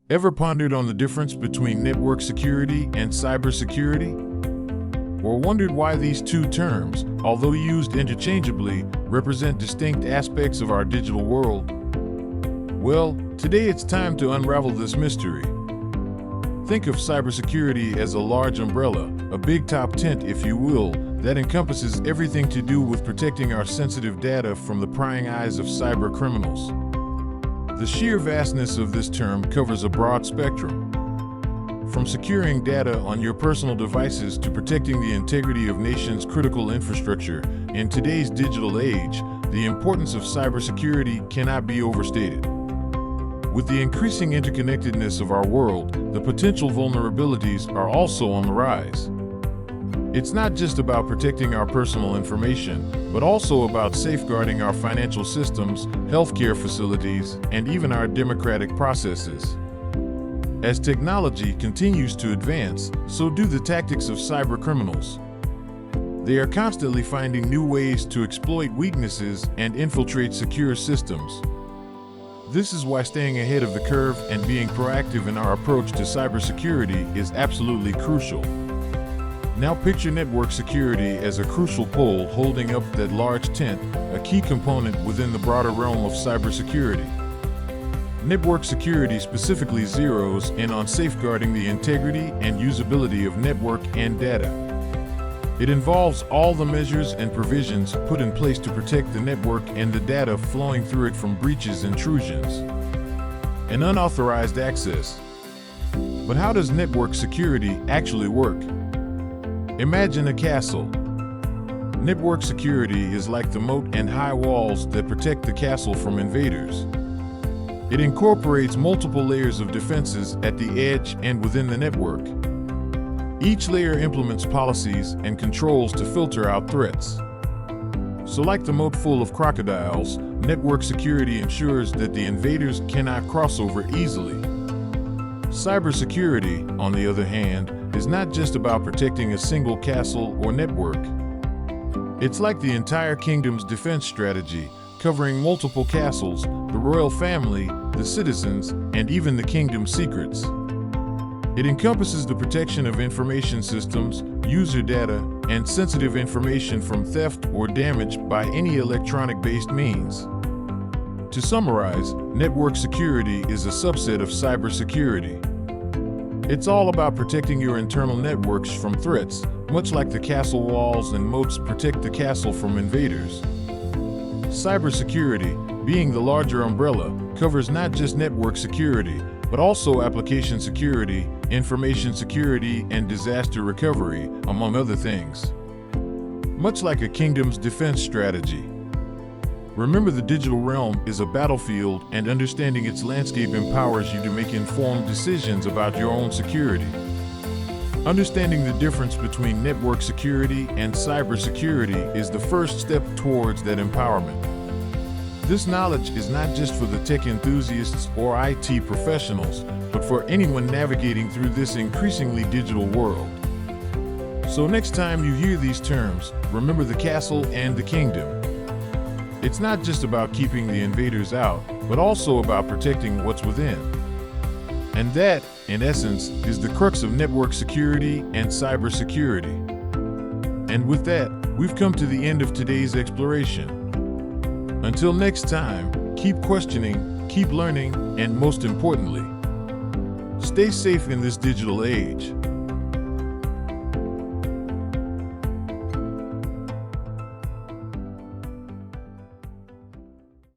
Ever pondered on the difference between network security and cybersecurity? Or wondered why these two terms, although used interchangeably, represent distinct aspects of our digital world? Well, today it's time to unravel this mystery. Think of cybersecurity as a large umbrella, a big top tent, if you will, that encompasses everything to do with protecting our sensitive data from the prying eyes of cyber criminals. The sheer vastness of this term covers a broad spectrum. From securing data on your personal devices to protecting the integrity of nations' critical infrastructure, in today's digital age, the importance of cybersecurity cannot be overstated. With the increasing interconnectedness of our world, the potential vulnerabilities are also on the rise. It's not just about protecting our personal information, but also about safeguarding our financial systems, healthcare facilities, and even our democratic processes. As technology continues to advance, so do the tactics of cyber criminals. They are constantly finding new ways to exploit weaknesses and infiltrate secure systems. This is why staying ahead of the curve and being proactive in our approach to cybersecurity is absolutely crucial. Now picture network security as a crucial pole holding up that large tent, a key component within the broader realm of cybersecurity. Network security specifically zeroes in on safeguarding the integrity and usability of network and data. It involves all the measures and provisions put in place to protect the network and the data flowing through it from breaches, intrusions, and unauthorized access. But how does network security actually work? Imagine a castle. Network security is like the moat and high walls that protect the castle from invaders. It incorporates multiple layers of defenses at the edge and within the network. Each layer implements policies and controls to filter out threats. So like the moat full of crocodiles, network security ensures that the invaders cannot cross over easily. Cybersecurity, on the other hand, is not just about protecting a single castle or network. It's like the entire kingdom's defense strategy, covering multiple castles, the royal family, the citizens, and even the kingdom's secrets. It encompasses the protection of information systems, user data, and sensitive information from theft or damage by any electronic-based means. To summarize, network security is a subset of cybersecurity. It's all about protecting your internal networks from threats, much like the castle walls and moats protect the castle from invaders. Cybersecurity, being the larger umbrella, covers not just network security, but also application security, information security, and disaster recovery, among other things. Much like a kingdom's defense strategy. Remember, the digital realm is a battlefield, and understanding its landscape empowers you to make informed decisions about your own security. Understanding the difference between network security and cybersecurity is the first step towards that empowerment. This knowledge is not just for the tech enthusiasts or IT professionals, but for anyone navigating through this increasingly digital world. So next time you hear these terms, remember the castle and the kingdom. It's not just about keeping the invaders out, but also about protecting what's within. And that, in essence, is the crux of network security and cybersecurity. And with that, we've come to the end of today's exploration. Until next time, keep questioning, keep learning, and most importantly, stay safe in this digital age.